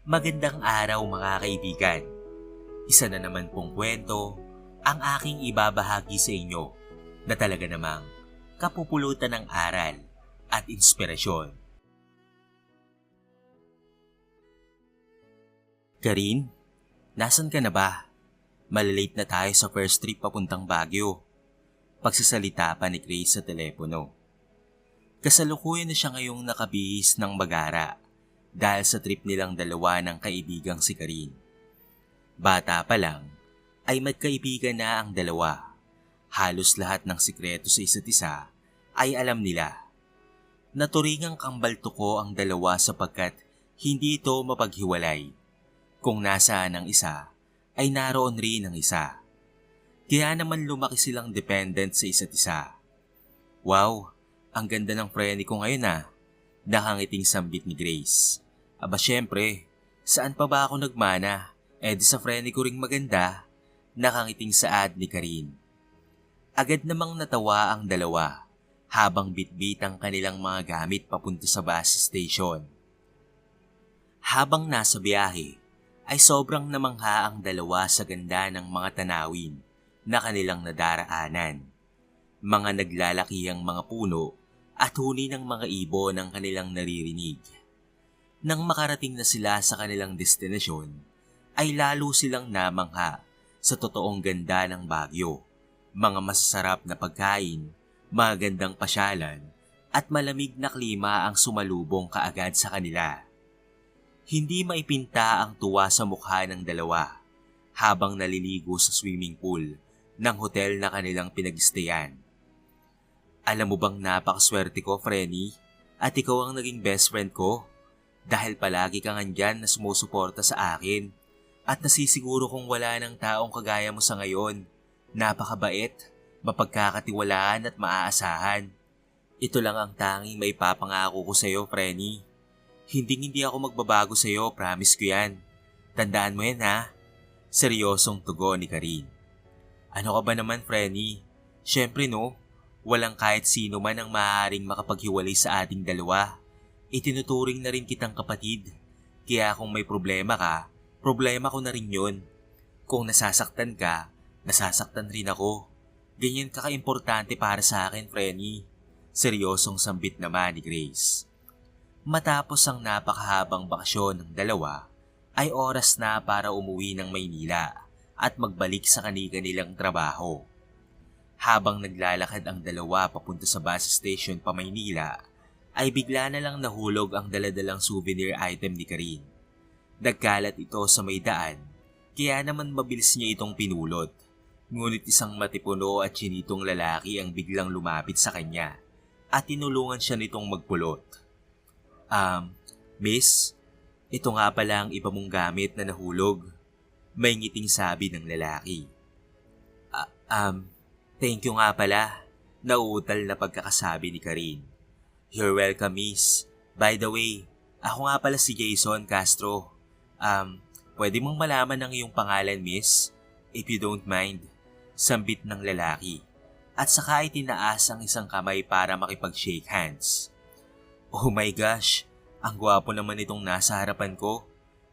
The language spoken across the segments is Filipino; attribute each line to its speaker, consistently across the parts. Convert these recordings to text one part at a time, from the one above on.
Speaker 1: Magandang araw mga kaibigan. Isa na naman pong kwento ang aking ibabahagi sa inyo na talaga namang kapupulutan ng aral at inspirasyon. Karin, nasan ka na ba? Malalate na tayo sa first trip papuntang Baguio. Pagsasalita pa ni Grace sa telepono. Kasalukuyan na siya ngayong nakabihis ng Bagara dahil sa trip nilang dalawa ng kaibigang si Karin. Bata pa lang ay magkaibigan na ang dalawa. Halos lahat ng sikreto sa isa't isa ay alam nila. Naturingang kambal tuko ang dalawa sapagkat hindi ito mapaghiwalay. Kung nasaan ang isa, ay naroon rin ang isa. Kaya naman lumaki silang dependent sa isa't isa. Wow, ang ganda ng friend ko ngayon ah. Nakangiting sambit ni Grace. Aba syempre, saan pa ba ako nagmana? Di sa friend ko ring maganda. Nakangiting saad ni Karin. Agad namang natawa ang dalawa habang bitbit ang kanilang mga gamit papunta sa bus station. Habang nasa biyahe, ay sobrang namangha ang dalawa sa ganda ng mga tanawin na kanilang nadaraanan. Mga naglalakihang mga puno at huni ng mga ibon ang kanilang naririnig. Nang makarating na sila sa kanilang destinasyon, ay lalo silang namangha sa totoong ganda ng Baguio. Mga masasarap na pagkain, magandang pasyalan, at malamig na klima ang sumalubong kaagad sa kanila. Hindi maipinta ang tuwa sa mukha ng dalawa habang naliligo sa swimming pool ng hotel na kanilang pinag-stayan. Alam mo bang napakaswerte ko, Frenny, at ikaw ang naging best friend ko dahil palagi kang andyan na sumusuporta sa akin at nasisiguro kong wala ng taong kagaya mo sa ngayon. Napakabait, mapagkakatiwalaan at maaasahan. Ito lang ang tanging may papangako ko sa iyo, Frenny. Hindi ako magbabago sa iyo, promise ko yan. Tandaan mo yan ha. Seryosong tugon ni Karin. Ano ka ba naman, Frenny? Syempre no, walang kahit sino man ang maaaring makapaghiwalay sa ating dalawa. Itinuturing na rin kitang kapatid. Kaya kung may problema ka, problema ko na rin yun. Kung nasasaktan ka, nasasaktan rin ako. Ganyan ka ka-importante para sa akin, Frenny. Seryosong sambit naman ni Grace. Matapos ang napakahabang bakasyon ng dalawa, ay oras na para umuwi ng Maynila at magbalik sa kanilang trabaho. Habang naglalakad ang dalawa papunta sa bus station pa Maynila, ay bigla na lang nahulog ang daladalang souvenir item ni Karin. Nagkalat ito sa may daan, kaya naman mabilis niya itong pinulot. Ngunit isang matipuno at chinitong lalaki ang biglang lumapit sa kanya at tinulungan siya nitong magpulot. Miss, ito nga pala ang iba mong gamit na nahulog. May ngiting sabi ng lalaki. Thank you nga pala. Nauutal na pagkakasabi ni Karin. You're welcome, miss. By the way, ako nga pala si Jason Castro. Pwede mong malaman ang iyong pangalan, miss? If you don't mind. Sambit ng lalaki. At saka itinaas ang isang kamay para makipag-shake hands. Oh my gosh, ang gwapo naman itong nasa harapan ko.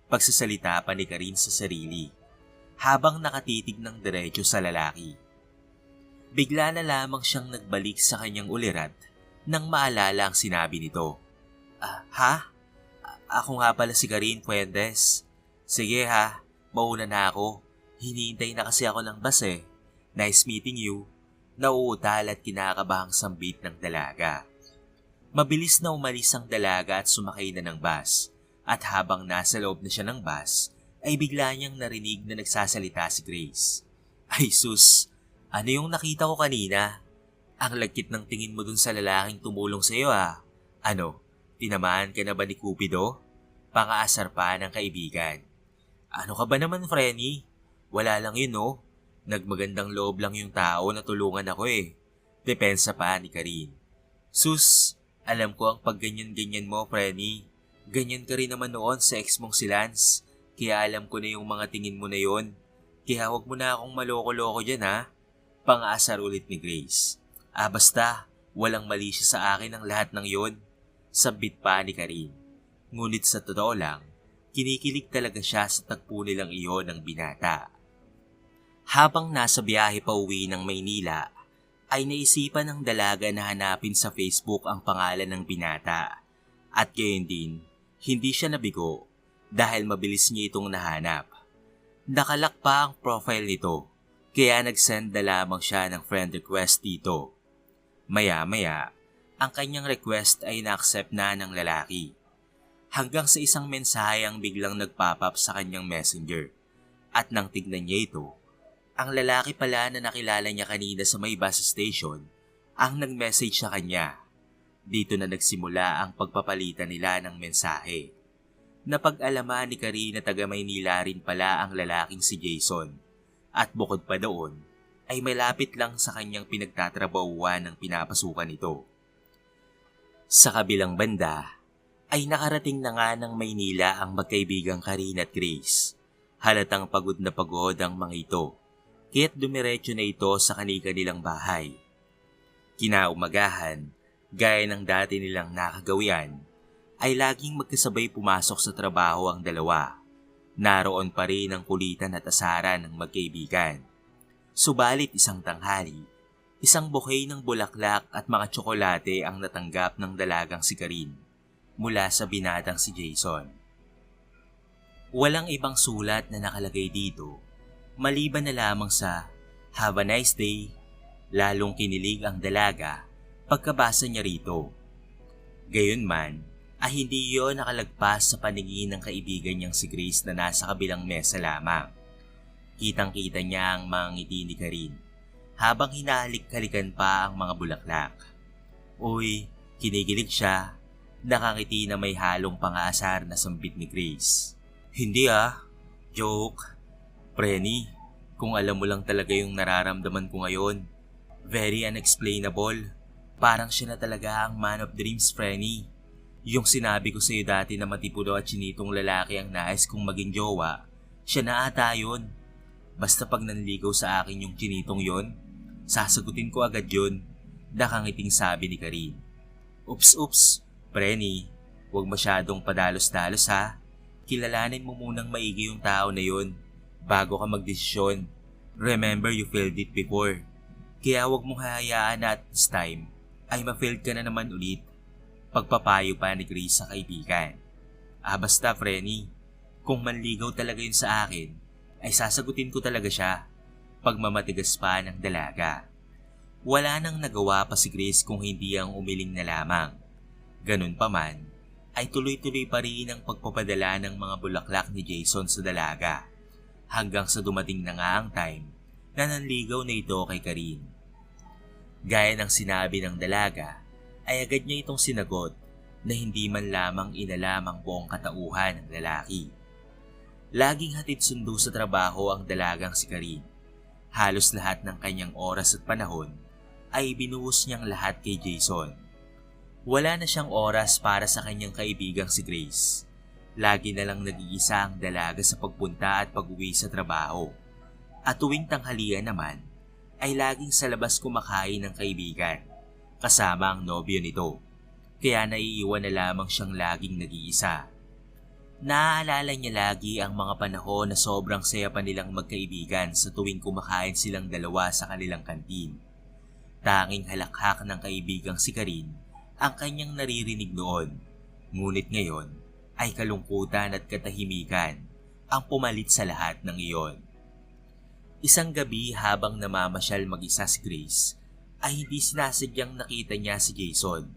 Speaker 1: Pagsasalita pa ni Karin sa sarili. Habang nakatitig ng diretso sa lalaki. Bigla na lamang siyang nagbalik sa kanyang ulirat nang maalala ang sinabi nito. Ha? Ako nga pala si Karin Fuentes. Sige ha, mauna na ako. Hinihintay na kasi ako ng bus eh. Nice meeting you. Nauutal at kinakabahang sambit ng dalaga. Mabilis na umalis ang dalaga at sumakay na ng bus. At habang nasa loob na siya ng bus, ay bigla niyang narinig na nagsasalita si Grace. Ay sus, ano yung nakita ko kanina? Ang lagkit ng tingin mo dun sa lalaking tumulong sa iyo ah. Ano, tinamaan ka na ba ni Cupido? Pangaasar pa ng kaibigan. Ano ka ba naman, Frenny? Wala lang yun no. Nagmagandang loob lang yung tao na tulungan ako eh. Depensa pa ni Karin. Sus, alam ko ang pagganyan-ganyan mo, Frenny. Ganyan ka rin naman noon sa ex mong si Lance. Kaya alam ko na yung mga tingin mo na yon. Kaya huwag mo na akong maloko-loko dyan ha. Pangaasar ulit ni Grace. Basta, walang mali siya sa akin ang lahat ng yon. Sabit pa ni Karin. Ngunit sa totoo lang, Kinikilig talaga siya sa tagpo nilang iyon ng binata. Habang nasa biyahe pa uwi ng Maynila, ay naisipan ng dalaga na hanapin sa Facebook ang pangalan ng binata. At gayon din, hindi siya nabigo dahil mabilis niya itong nahanap. Nakalak pa ang profile nito, kaya nag-send na lamang siya ng friend request dito. Maya-maya, ang kanyang request ay na-accept na ng lalaki. Hanggang sa isang mensahe ang biglang nag-pop up sa kanyang messenger. At nang tignan niya ito, ang lalaki pala na nakilala niya kanina sa may bus station ang nag-message sa kanya. Dito na nagsimula ang pagpapalitan nila ng mensahe. Napag-alaman ni Karine na taga Maynila rin pala ang lalaking si Jason. At bukod pa doon, ay malapit lang sa kanyang pinagtatrabahuan ng pinapasukan nito. Sa kabilang banda, ay nakarating na nga ng Maynila ang magkaibigang Karine at Grace. Halatang pagod na pagod ang mga ito, kaya't dumiretso na ito sa kani-kanilang bahay. Kinaumagahan, gaya ng dati nilang nakagawian, ay laging magkasabay pumasok sa trabaho ang dalawa. Naroon pa rin ang kulitan at asaran ng magkaibigan. Subalit isang tanghali, isang bouquet ng bulaklak at mga tsokolate ang natanggap ng dalagang si Karine mula sa binatang si Jason. Walang ibang sulat na nakalagay dito, maliban na lamang sa "Have a nice day." Lalong kinilig ang dalaga pagkabasa niya rito. Gayunman, ay hindi yon nakalagpas sa paningin ng kaibigan niyang si Grace na nasa kabilang mesa lamang. Kitang-kita niya ang mga ngiti ni Karine habang hinahalik-halikan pa ang mga bulaklak. Uy, kinikilig siya. Nakangiti na may halong pangaasar na sambit ni Grace. Hindi joke. Preni, kung alam mo lang talaga yung nararamdaman ko ngayon. Very unexplainable. Parang siya na talaga ang man of dreams, Preni. Yung sinabi ko sa'yo dati na matipulo at chinitong lalaki ang nais kong maging jowa, siya na ata yun. Basta pag nanligaw sa akin yung chinitong yon, sasagutin ko agad yun. Nakangiting sabi ni Karine. Oops. Preni, huwag masyadong padalos-dalos ha. Kilalanin mo munang maigi yung tao na yun bago ka magdesisyon. Remember you failed it before. Kaya huwag mong hayaan na at this time ay ma-failed ka na naman ulit. Pagpapayo pa ni Grace sa kaibigan. Basta Preni, kung manligaw talaga yun sa akin, ay sasagutin ko talaga siya. Pagmamatigas pa ng dalaga. Wala nang nagawa pa si Grace kung hindi ang umiling na lamang. Ganun pa man, ay tuloy-tuloy pa rin ang pagpapadala ng mga bulaklak ni Jason sa dalaga hanggang sa dumating na nga ang time na nanligaw na ito kay Karine. Gaya ng sinabi ng dalaga, ay agad niya itong sinagot na hindi man lamang inalam ang buong katauhan ng lalaki. Laging hatid sundo sa trabaho ang dalagang si Karine. Halos lahat ng kanyang oras at panahon ay binuhos niyang lahat kay Jason. Wala na siyang oras para sa kanyang kaibigang si Grace. Lagi na lang nag-iisa ang dalaga sa pagpunta at pag-uwi sa trabaho. At tuwing tanghalian naman, ay laging sa labas kumakain ng kaibigan, kasama ang nobyo nito. Kaya naiiwan na lamang siyang laging nag-iisa. Naaalala niya lagi ang mga panahon na sobrang saya pa nilang magkaibigan sa tuwing kumakain silang dalawa sa kanilang kantin. Tanging halakhak ng kaibigang si Karine ang kanyang naririnig noon, ngunit ngayon ay kalungkutan at katahimikan ang pumalit sa lahat ng iyon. Isang gabi habang namamasyal mag-isa si Grace, ay hindi sinasadyang nakita niya si Jason.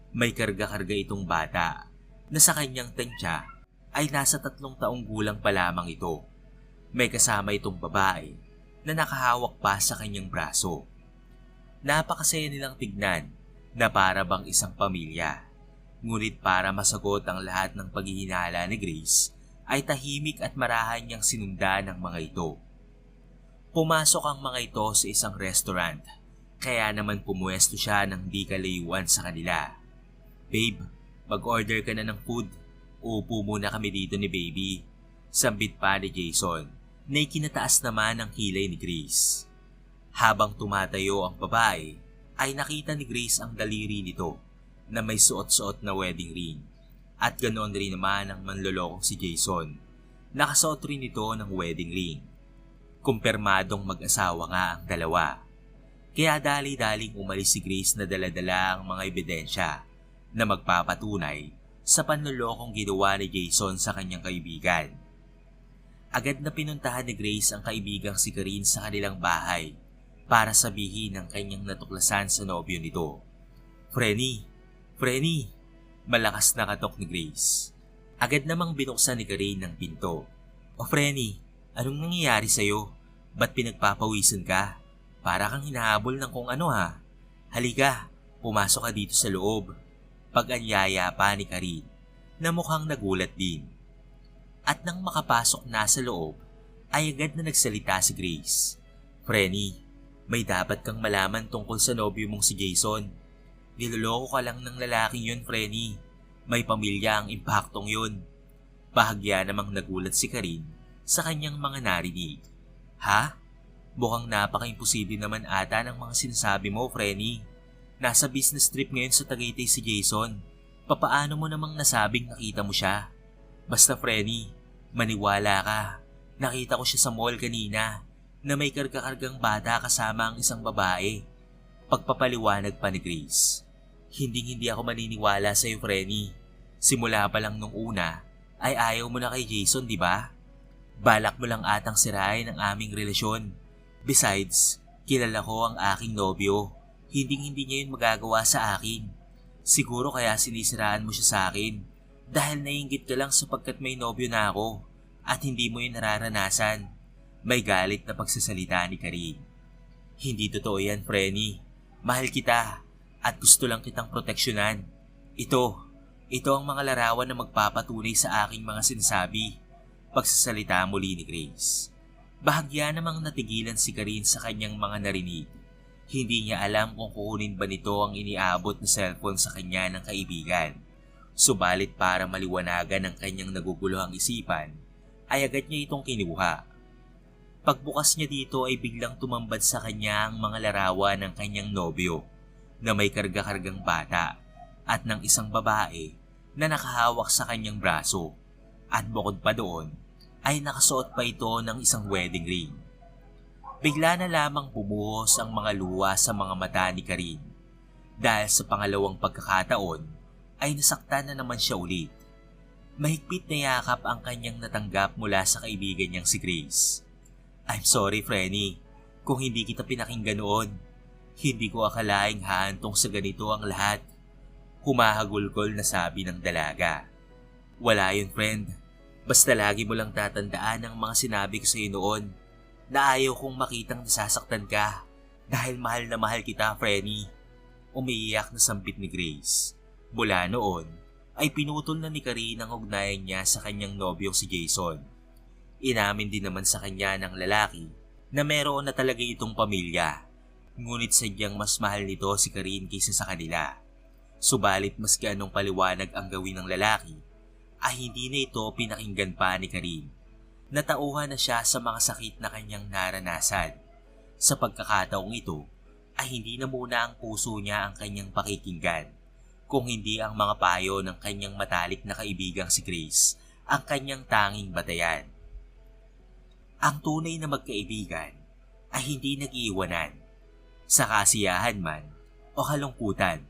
Speaker 1: May karga-karga itong bata na sa kanyang tansya ay nasa 3 taong gulang pa lamang ito. May kasama itong babae na nakahawak pa sa kanyang braso. Napakasaya nilang tignan na para bang isang pamilya. Ngunit para masagot ang lahat ng paghihinala ni Grace, ay tahimik at marahan niyang sinundan ng mga ito. Pumasok ang mga ito sa isang restaurant, kaya naman pumuesto siya ng di kalayuan sa kanila. Babe, mag-order ka na ng food. Uupo muna kami dito ni baby. Sambit pa ni Jason, na ikinataas naman ang kilay ni Grace. Habang tumatayo ang babae, ay nakita ni Grace ang daliri nito na may suot-suot na wedding ring At ganoon rin naman ang manlolokong si Jason. Nakasuot rin ito ng wedding ring. Kumpirmadong mag-asawa nga ang dalawa. Kaya dali-daling umalis si Grace na dala-dala ang mga ebidensya na magpapatunay sa panlolokong ginawa ni Jason sa kanyang kaibigan. Agad na pinuntahan ni Grace ang kaibigang si Karine sa kanilang bahay para sabihin ang kanyang natuklasan sa nobyo nito. Frenny! Malakas na katok ni Grace. Agad namang binuksan ni Karine ang pinto. O Frenny, anong nangyayari sa'yo? Ba't pinagpapawisan ka? Para kang hinahabol ng kung ano ha. Halika, pumasok ka dito sa loob. Pag-anyaya pa ni Karine na mukhang nagulat din. At nang makapasok na sa loob, ay agad na nagsalita si Grace. Frenny, may dapat kang malaman tungkol sa nobyo mong si Jason. Niloloko ka lang ng lalaking yun, Frenny. May pamilya ang impaktong yun. Bahagya namang nagulat si Karine sa kanyang mga narinig. Ha? Mukhang napaka-imposible naman ata ng mga sinasabi mo, Frenny. Nasa business trip ngayon sa Tagaytay si Jason. Papaano mo namang nasabing nakita mo siya? Basta Frenny, maniwala ka. Nakita ko siya sa mall kanina na may karga-kargang bata kasama ang isang babae. Pagpapaliwanag pa ni Grace. Hindi ako maniniwala sa iyo, Frenny. Simula pa lang nung una ay ayaw mo na kay Jason, di ba? Balak mo lang atang sirain ang aming relasyon. Besides, kilala ko ang aking nobyo. Hindi niya yun magagawa sa akin. Siguro kaya sinisiraan mo siya sa akin dahil naiinggit ka lang sapagkat may nobyo na ako at hindi mo yun nararanasan. May galit na pagsasalita ni Karine. Hindi totoo yan, Frenny. Mahal kita at gusto lang kitang proteksyonan. Ito ang mga larawan na magpapatunay sa aking mga sinasabi. Pagsasalita muli ni Grace. Bahagya namang natigilan si Karine sa kanyang mga narinig. Hindi niya alam kung kukunin ba nito ang iniabot na cellphone sa kanya ng kaibigan. Subalit para maliwanagan ang kanyang naguguluhang isipan, ay agad niya itong kinuha. Pagbukas niya dito ay biglang tumambad sa kanya ang mga larawan ng kanyang nobyo na may karga-kargang bata at ng isang babae na nakahawak sa kanyang braso. At bukod pa doon, ay nakasuot pa ito ng isang wedding ring. Bigla na lamang bumuhos ang mga luha sa mga mata ni Karine. Dahil sa pangalawang pagkakataon, ay nasaktan na naman siya ulit. Mahigpit na yakap ang kanyang natanggap mula sa kaibigan niyang si Grace. I'm sorry, Frenny, kung hindi kita pinakinggan noon. Hindi ko akalaing hahantong sa ganito ang lahat. Humahagulgol na sabi ng dalaga. Wala yun, friend. Basta lagi mo lang tatandaan ang mga sinabi ko sa iyo noon na ayaw kong makitang nasasaktan ka dahil mahal na mahal kita, Frenny. Umiiyak na sambit ni Grace. Mula noon ay pinutol na ni Karine ang ugnayan niya sa kanyang nobyong si Jason. Inamin din naman sa kanya ng lalaki na meron na talaga itong pamilya. Ngunit sadyang mas mahal nito si Karine kaysa sa kanila. Subalit maski anong paliwanag ang gawin ng lalaki, ay hindi na ito pinakinggan pa ni Karine. Natauhan na siya sa mga sakit na kanyang naranasan. Sa pagkakataong ito, ay hindi na muna ang puso niya ang kanyang pakikinggan, kung hindi ang mga payo ng kanyang matalik na kaibigang si Grace ang kanyang tanging batayan. Ang tunay na magkaibigan ay hindi nag-iiwanan. Sa kasiyahan man o kalungkutan,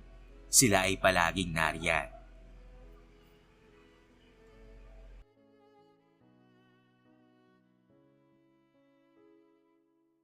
Speaker 1: sila ay palaging nariyan.